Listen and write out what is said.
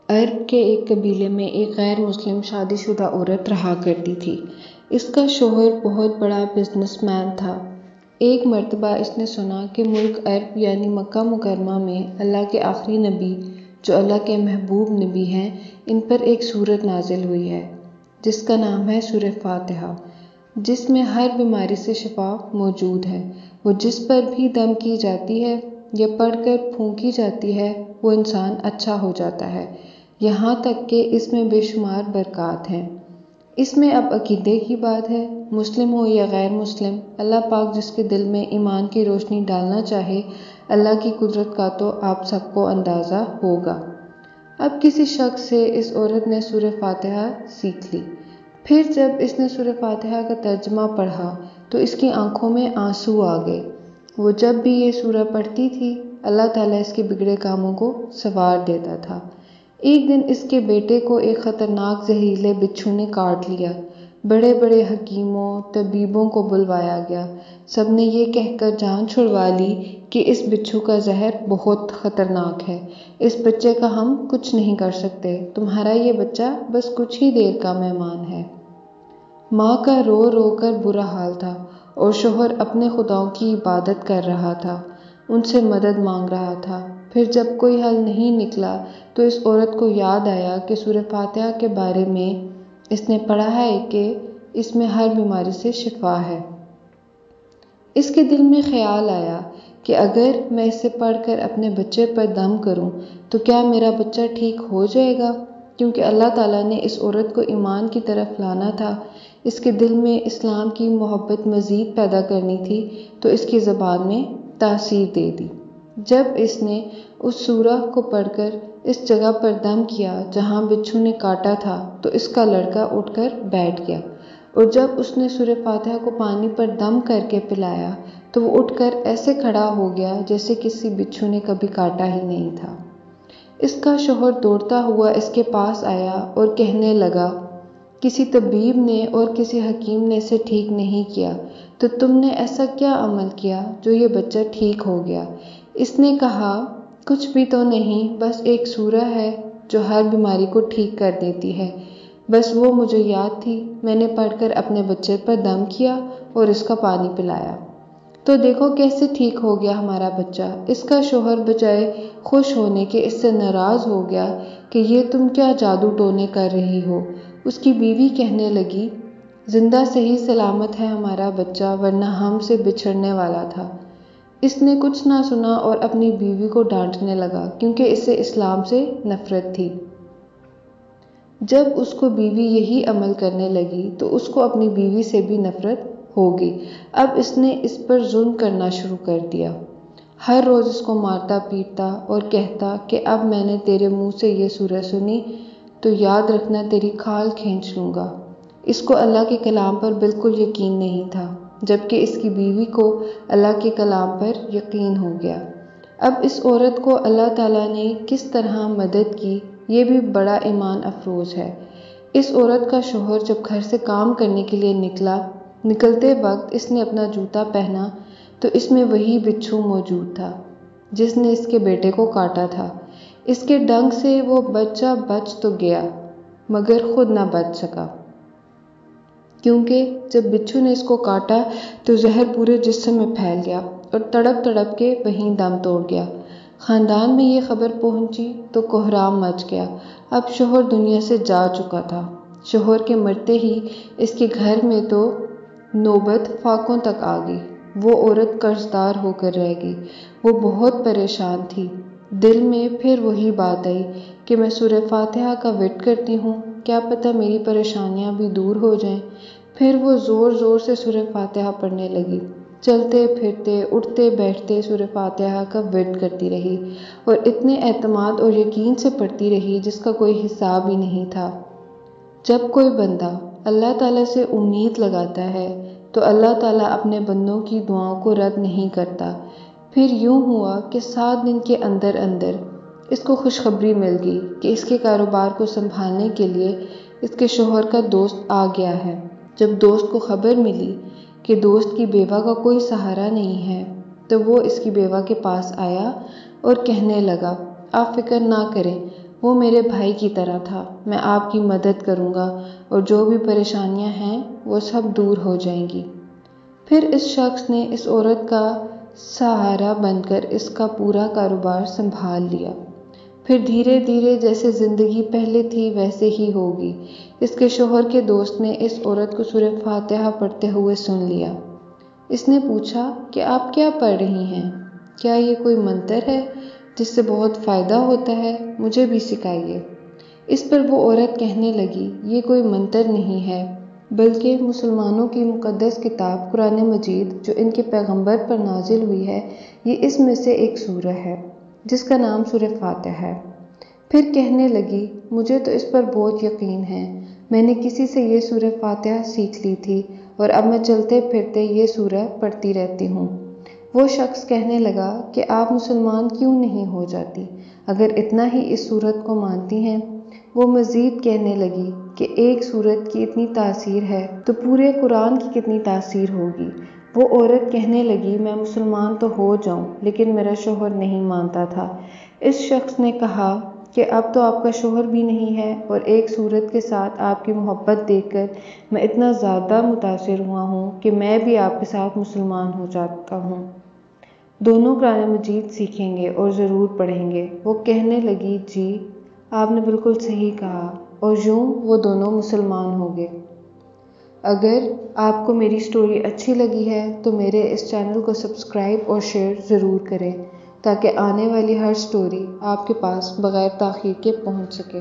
عرب کے ایک قبیلے میں ایک غیر مسلم شادی شدہ عورت رہا کرتی تھی۔ اس کا شوہر بہت بڑا بزنس مین تھا۔ ایک مرتبہ اس نے سنا کہ ملک عرب یعنی مکہ مکرمہ میں اللہ کے آخری نبی جو اللہ کے محبوب نبی ہیں، ان پر ایک سورت نازل ہوئی ہے جس کا نام ہے سورہ فاتحہ، جس میں ہر بیماری سے شفا موجود ہے۔ وہ جس پر بھی دم کی جاتی ہے یا پڑھ کر پھونکی جاتی ہے وہ انسان اچھا ہو جاتا ہے، یہاں تک کہ اس میں بے شمار برکات ہیں۔ اس میں اب عقیدے کی بات ہے، مسلم ہو یا غیر مسلم، اللہ پاک جس کے دل میں ایمان کی روشنی ڈالنا چاہے، اللہ کی قدرت کا تو آپ سب کو اندازہ ہوگا۔ اب کسی شخص سے اس عورت نے سورہ فاتحہ سیکھ لی۔ پھر جب اس نے سورہ فاتحہ کا ترجمہ پڑھا تو اس کی آنکھوں میں آنسو آ گئے۔ وہ جب بھی یہ سورہ پڑھتی تھی، اللہ تعالیٰ اس کے بگڑے کاموں کو سنوار دیتا تھا۔ ایک دن اس کے بیٹے کو ایک خطرناک زہریلے بچھو نے کاٹ لیا۔ بڑے بڑے حکیموں، طبیبوں کو بلوایا گیا۔ سب نے یہ کہہ کر جان چھڑوا لی کہ اس بچھو کا زہر بہت خطرناک ہے، اس بچے کا ہم کچھ نہیں کر سکتے، تمہارا یہ بچہ بس کچھ ہی دیر کا مہمان ہے۔ ماں کا رو رو کر برا حال تھا اور شوہر اپنے خداؤں کی عبادت کر رہا تھا، ان سے مدد مانگ رہا تھا۔ پھر جب کوئی حل نہیں نکلا تو اس عورت کو یاد آیا کہ سورہ فاتحہ کے بارے میں اس نے پڑھا ہے کہ اس میں ہر بیماری سے شفا ہے۔ اس کے دل میں خیال آیا کہ اگر میں اسے پڑھ کر اپنے بچے پر دم کروں تو کیا میرا بچہ ٹھیک ہو جائے گا؟ کیونکہ اللہ تعالیٰ نے اس عورت کو ایمان کی طرف لانا تھا، اس کے دل میں اسلام کی محبت مزید پیدا کرنی تھی، تو اس کی زبان میں تاثیر دے دی۔ جب اس نے اس سورہ کو پڑھ کر اس جگہ پر دم کیا جہاں بچھو نے کاٹا تھا تو اس کا لڑکا اٹھ کر بیٹھ گیا، اور جب اس نے سورہ فاتحہ کو پانی پر دم کر کے پلایا تو وہ اٹھ کر ایسے کھڑا ہو گیا جیسے کسی بچھو نے کبھی کاٹا ہی نہیں تھا۔ اس کا شوہر دوڑتا ہوا اس کے پاس آیا اور کہنے لگا، کسی طبیب نے اور کسی حکیم نے اسے ٹھیک نہیں کیا، تو تم نے ایسا کیا عمل کیا جو یہ بچہ ٹھیک ہو گیا؟ اس نے کہا، کچھ بھی تو نہیں، بس ایک سورہ ہے جو ہر بیماری کو ٹھیک کر دیتی ہے، بس وہ مجھے یاد تھی، میں نے پڑھ کر اپنے بچے پر دم کیا اور اس کا پانی پلایا، تو دیکھو کیسے ٹھیک ہو گیا ہمارا بچہ۔ اس کا شوہر بجائے خوش ہونے کے اس سے ناراض ہو گیا کہ یہ تم کیا جادو ٹونے کر رہی ہو۔ اس کی بیوی کہنے لگی، زندہ صحیح سلامت ہے ہمارا بچہ، ورنہ ہم سے بچھڑنے والا تھا۔ اس نے کچھ نہ سنا اور اپنی بیوی کو ڈانٹنے لگا کیونکہ اسے اسلام سے نفرت تھی۔ جب اس کو بیوی یہی عمل کرنے لگی تو اس کو اپنی بیوی سے بھی نفرت ہوگی۔ اب اس نے اس پر ظلم کرنا شروع کر دیا، ہر روز اس کو مارتا پیٹتا اور کہتا کہ اب میں نے تیرے منہ سے یہ سورہ سنی تو یاد رکھنا تیری کھال کھینچ لوں گا۔ اس کو اللہ کے کلام پر بالکل یقین نہیں تھا، جبکہ اس کی بیوی کو اللہ کے کلام پر یقین ہو گیا۔ اب اس عورت کو اللہ تعالیٰ نے کس طرح مدد کی، یہ بھی بڑا ایمان افروز ہے۔ اس عورت کا شوہر جب گھر سے کام کرنے کے لیے نکلتے وقت اس نے اپنا جوتا پہنا تو اس میں وہی بچھو موجود تھا جس نے اس کے بیٹے کو کاٹا تھا۔ اس کے ڈنگ سے وہ بچہ بچ تو گیا مگر خود نہ بچ سکا، کیونکہ جب بچھو نے اس کو کاٹا تو زہر پورے جسم میں پھیل گیا اور تڑپ تڑپ کے وہیں دم توڑ گیا۔ خاندان میں یہ خبر پہنچی تو کوہرام مچ گیا۔ اب شوہر دنیا سے جا چکا تھا۔ شوہر کے مرتے ہی اس کے گھر میں تو نوبت فاقوں تک آ گئی۔ وہ عورت قرضدار ہو کر رہ گئی۔ وہ بہت پریشان تھی۔ دل میں پھر وہی بات آئی کہ میں سورہ فاتحہ کا ورد کرتی ہوں، کیا پتہ میری پریشانیاں بھی دور ہو جائیں۔ پھر وہ زور زور سے سورہ فاتحہ پڑھنے لگی، چلتے پھرتے اٹھتے بیٹھتے سورہ فاتحہ کا ورد کرتی رہی اور اتنے اعتماد اور یقین سے پڑھتی رہی جس کا کوئی حساب ہی نہیں تھا۔ جب کوئی بندہ اللہ تعالیٰ سے امید لگاتا ہے تو اللہ تعالیٰ اپنے بندوں کی دعاؤں کو رد نہیں کرتا۔ پھر یوں ہوا کہ 7 دن کے اندر اندر اس کو خوشخبری مل گئی کہ اس کے کاروبار کو سنبھالنے کے لیے اس کے شوہر کا دوست آ گیا ہے۔ جب دوست کو خبر ملی کہ دوست کی بیوہ کا کوئی سہارا نہیں ہے تو وہ اس کی بیوہ کے پاس آیا اور کہنے لگا، آپ فکر نہ کریں، وہ میرے بھائی کی طرح تھا، میں آپ کی مدد کروں گا اور جو بھی پریشانیاں ہیں وہ سب دور ہو جائیں گی۔ پھر اس شخص نے اس عورت کا سہارا بن کر اس کا پورا کاروبار سنبھال لیا۔ پھر دھیرے دھیرے جیسے زندگی پہلے تھی ویسے ہی ہوگی۔ اس کے شوہر کے دوست نے اس عورت کو سورہ فاتحہ پڑھتے ہوئے سن لیا۔ اس نے پوچھا کہ آپ کیا پڑھ رہی ہیں؟ کیا یہ کوئی منتر ہے جس سے بہت فائدہ ہوتا ہے؟ مجھے بھی سکھائیے۔ اس پر وہ عورت کہنے لگی، یہ کوئی منتر نہیں ہے، بلکہ مسلمانوں کی مقدس کتاب قرآن مجید جو ان کے پیغمبر پر نازل ہوئی ہے، یہ اس میں سے ایک سورہ ہے جس کا نام سورہ فاتحہ ہے۔ پھر کہنے لگی، مجھے تو اس پر بہت یقین ہے، میں نے کسی سے یہ سورہ فاتحہ سیکھ لی تھی اور اب میں چلتے پھرتے یہ سورہ پڑھتی رہتی ہوں۔ وہ شخص کہنے لگا کہ آپ مسلمان کیوں نہیں ہو جاتی اگر اتنا ہی اس سورت کو مانتی ہیں؟ وہ مزید کہنے لگی کہ ایک سورت کی اتنی تاثیر ہے تو پورے قرآن کی کتنی تاثیر ہوگی۔ وہ عورت کہنے لگی، میں مسلمان تو ہو جاؤں لیکن میرا شوہر نہیں مانتا تھا۔ اس شخص نے کہا کہ اب تو آپ کا شوہر بھی نہیں ہے اور ایک سورت کے ساتھ آپ کی محبت دیکھ کر میں اتنا زیادہ متاثر ہوا ہوں کہ میں بھی آپ کے ساتھ مسلمان ہو جاتا ہوں۔ دونوں قرآن مجید سیکھیں گے اور ضرور پڑھیں گے۔ وہ کہنے لگی، جی آپ نے بالکل صحیح کہا، اور یوں وہ دونوں مسلمان ہو گئے۔ اگر آپ کو میری سٹوری اچھی لگی ہے تو میرے اس چینل کو سبسکرائب اور شیئر ضرور کریں تاکہ آنے والی ہر سٹوری آپ کے پاس بغیر تاخیر کے پہنچ سکے۔